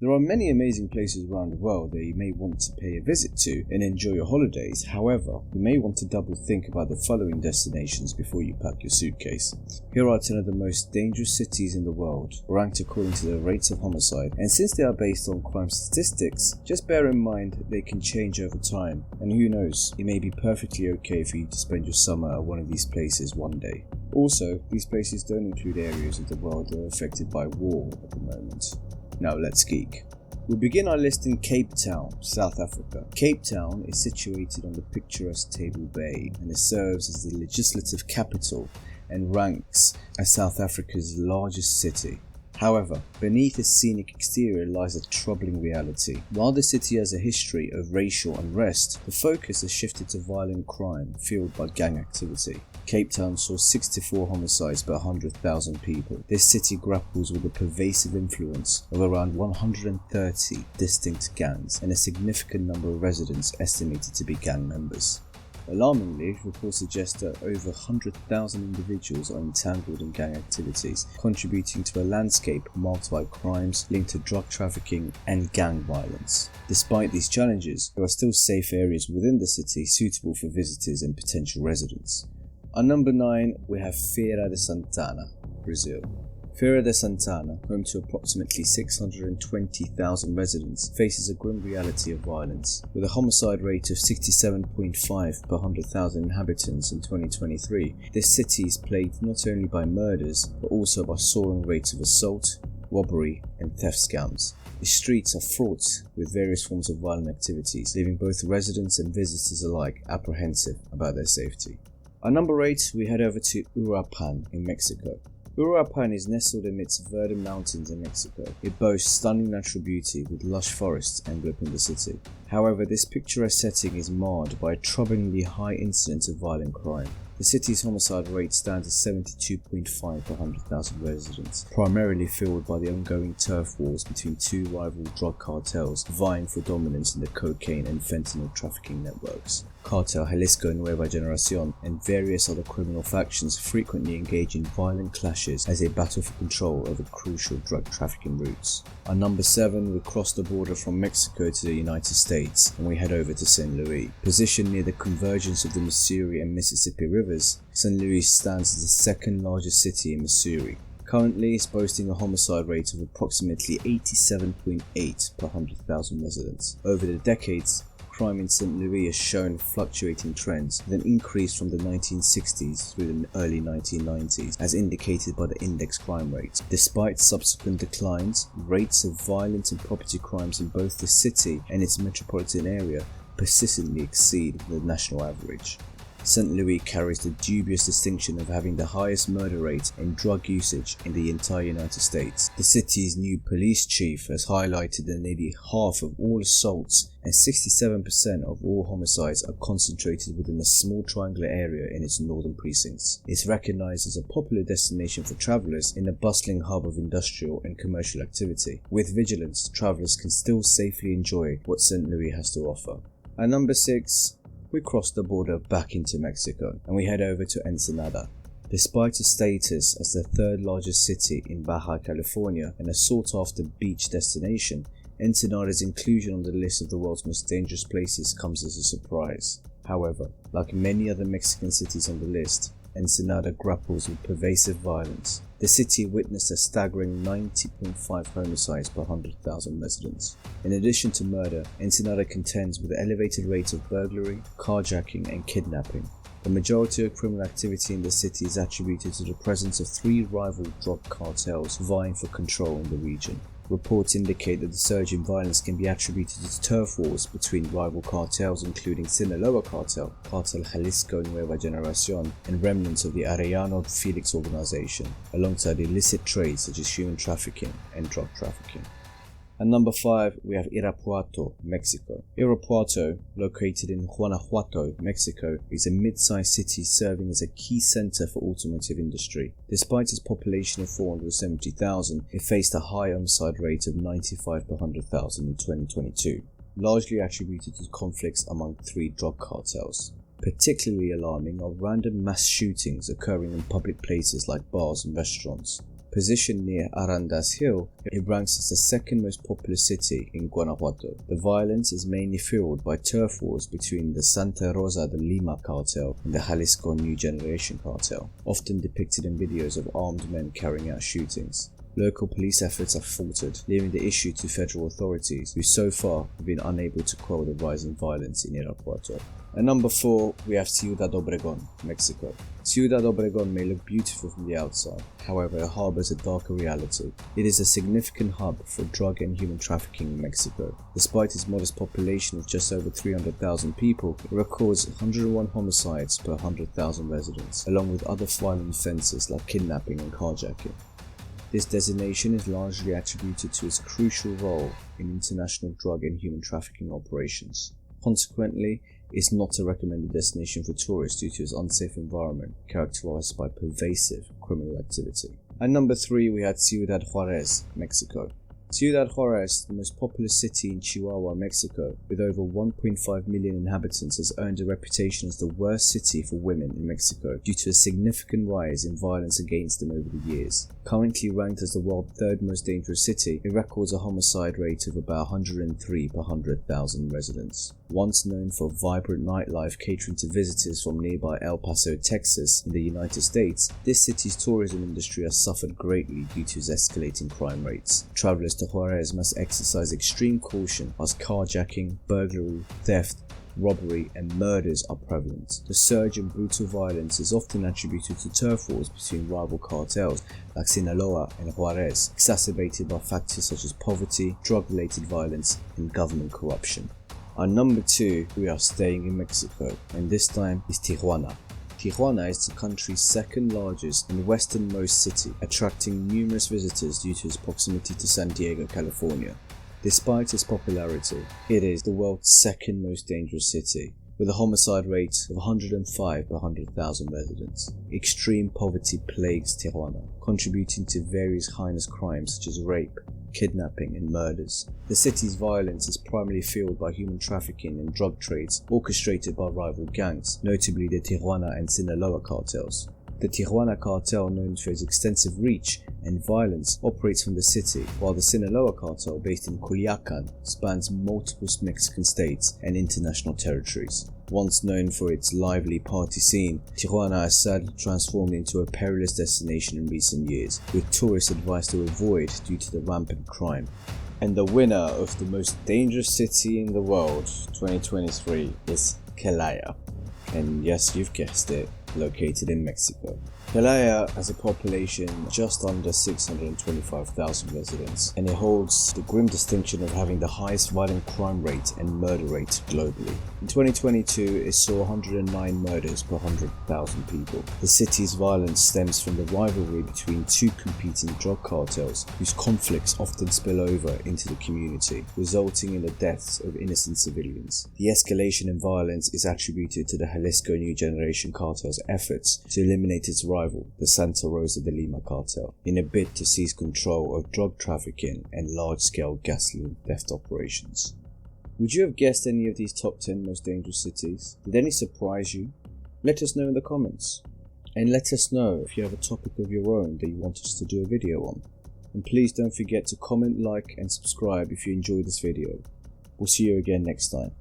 There are many amazing places around the world that you may want to pay a visit to and enjoy your holidays. However, you may want to double think about the following destinations before you pack your suitcase. Here are 10 of the most dangerous cities in the world, ranked according to their rates of homicide. And since they are based on crime statistics, just bear in mind they can change over time. And who knows, it may be perfectly okay for you to spend your summer at one of these places one day. Also, these places don't include areas of the world that are affected by war at the moment. Now let's geek. We'll begin our list in Cape Town, South Africa. Cape Town is situated on the picturesque Table Bay and it serves as the legislative capital and ranks as South Africa's largest city. However, beneath its scenic exterior lies a troubling reality. While the city has a history of racial unrest, the focus has shifted to violent crime fueled by gang activity. Cape Town saw 64 homicides per 100,000 people. This city grapples with the pervasive influence of around 130 distinct gangs and a significant number of residents estimated to be gang members. Alarmingly, reports suggest that over 100,000 individuals are entangled in gang activities, contributing to a landscape marked by crimes linked to drug trafficking and gang violence. Despite these challenges, there are still safe areas within the city suitable for visitors and potential residents. At number 9, we have Feira de Santana, Brazil. Feira de Santana, home to approximately 620,000 residents, faces a grim reality of violence. With a homicide rate of 67.5 per 100,000 inhabitants in 2023, this city is plagued not only by murders, but also by soaring rates of assault, robbery, and theft scams. The streets are fraught with various forms of violent activities, leaving both residents and visitors alike apprehensive about their safety. At number 8, we head over to Uruapan in Mexico. Uruapan is nestled amidst verdant mountains in Mexico. It boasts stunning natural beauty with lush forests enveloping the city. However, this picturesque setting is marred by a troublingly high incidence of violent crime. The city's homicide rate stands at 72.5 per 100,000 residents, primarily fueled by the ongoing turf wars between two rival drug cartels vying for dominance in the cocaine and fentanyl trafficking networks. Cartel Jalisco Nueva Generación and various other criminal factions frequently engage in violent clashes as they battle for control over crucial drug trafficking routes. At number 7, we cross the border from Mexico to the United States and we head over to St. Louis. Positioned near the convergence of the Missouri and Mississippi rivers, St. Louis stands as the second largest city in Missouri. Currently, it's boasting a homicide rate of approximately 87.8 per 100,000 residents. Over the decades, crime in St. Louis has shown fluctuating trends, with an increase from the 1960s through the early 1990s, as indicated by the index crime rate. Despite subsequent declines, rates of violence and property crimes in both the city and its metropolitan area persistently exceed the national average. St. Louis carries the dubious distinction of having the highest murder rate and drug usage in the entire United States. The city's new police chief has highlighted that nearly half of all assaults and 67% of all homicides are concentrated within a small triangular area in its northern precincts. It's recognized as a popular destination for travelers in a bustling hub of industrial and commercial activity. With vigilance, travelers can still safely enjoy what St. Louis has to offer. At number 6, we cross the border back into Mexico and we head over to Ensenada. Despite its status as the third largest city in Baja California and a sought-after beach destination, Ensenada's inclusion on the list of the world's most dangerous places comes as a surprise. However, like many other Mexican cities on the list, Ensenada grapples with pervasive violence. The city witnessed a staggering 90.5 homicides per 100,000 residents. In addition to murder, Ensenada contends with elevated rates of burglary, carjacking and kidnapping. The majority of criminal activity in the city is attributed to the presence of 3 rival drug cartels vying for control in the region. Reports indicate that the surge in violence can be attributed to turf wars between rival cartels including Sinaloa Cartel, Cartel Jalisco Nueva Generación, and remnants of the Arellano Felix organization, alongside illicit trade such as human trafficking and drug trafficking. At number 5, we have Irapuato, Mexico. Irapuato, located in Guanajuato, Mexico, is a mid-sized city serving as a key center for automotive industry. Despite its population of 470,000, it faced a high homicide rate of 95 per 100,000 in 2022, largely attributed to conflicts among 3 drug cartels. Particularly alarming are random mass shootings occurring in public places like bars and restaurants. Positioned near Arandas Hill, it ranks as the second most populous city in Guanajuato. The violence is mainly fueled by turf wars between the Santa Rosa de Lima cartel and the Jalisco New Generation cartel, often depicted in videos of armed men carrying out shootings. Local police efforts have faltered, leaving the issue to federal authorities, who so far have been unable to quell the rising violence in Irapuato. At number 4, we have Ciudad Obregón, Mexico. Ciudad Obregón may look beautiful from the outside, however it harbors a darker reality. It is a significant hub for drug and human trafficking in Mexico. Despite its modest population of just over 300,000 people, it records 101 homicides per 100,000 residents, along with other violent offences like kidnapping and carjacking. This designation is largely attributed to its crucial role in international drug and human trafficking operations. Consequently, it is not a recommended destination for tourists due to its unsafe environment, characterized by pervasive criminal activity. At number 3, we had Ciudad Juárez, Mexico. Ciudad Juárez, the most populous city in Chihuahua, Mexico, with over 1.5 million inhabitants, has earned a reputation as the worst city for women in Mexico due to a significant rise in violence against them over the years. Currently ranked as the world's third most dangerous city, it records a homicide rate of about 103 per 100,000 residents. Once known for vibrant nightlife catering to visitors from nearby El Paso, Texas, in the United States, this city's tourism industry has suffered greatly due to its escalating crime rates. Travelers to Juarez must exercise extreme caution as carjacking, burglary, theft, robbery and murders are prevalent. The surge in brutal violence is often attributed to turf wars between rival cartels like Sinaloa and Juarez, exacerbated by factors such as poverty, drug-related violence and government corruption. At number 2, we are staying in Mexico, and this time is Tijuana. Tijuana is the country's second largest and westernmost city, attracting numerous visitors due to its proximity to San Diego, California. Despite its popularity, it is the world's second most dangerous city, with a homicide rate of 105 per 100,000 residents. Extreme poverty plagues Tijuana, contributing to various heinous crimes such as rape, kidnapping and murders. The city's violence is primarily fueled by human trafficking and drug trades orchestrated by rival gangs, notably the Tijuana and Sinaloa cartels. The Tijuana cartel, known for its extensive reach and violence, operates from the city, while the Sinaloa cartel, based in Culiacan, spans multiple Mexican states and international territories. Once known for its lively party scene, Tijuana has sadly transformed into a perilous destination in recent years, with tourists advised to avoid due to the rampant crime. And the winner of the most dangerous city in the world 2023 is Celaya. And yes, you've guessed it, located in Mexico. Celaya has a population just under 625,000 residents, and it holds the grim distinction of having the highest violent crime rate and murder rate globally. In 2022, it saw 109 murders per 100,000 people. The city's violence stems from the rivalry between two competing drug cartels, whose conflicts often spill over into the community, resulting in the deaths of innocent civilians. The escalation in violence is attributed to the Jalisco New Generation cartel's efforts to eliminate its rival, the Santa Rosa de Lima cartel, in a bid to seize control of drug trafficking and large-scale gasoline theft operations. Would you have guessed any of these top 10 most dangerous cities? Did any surprise you? Let us know in the comments. And let us know if you have a topic of your own that you want us to do a video on. And please don't forget to comment, like and subscribe if you enjoyed this video. We'll see you again next time.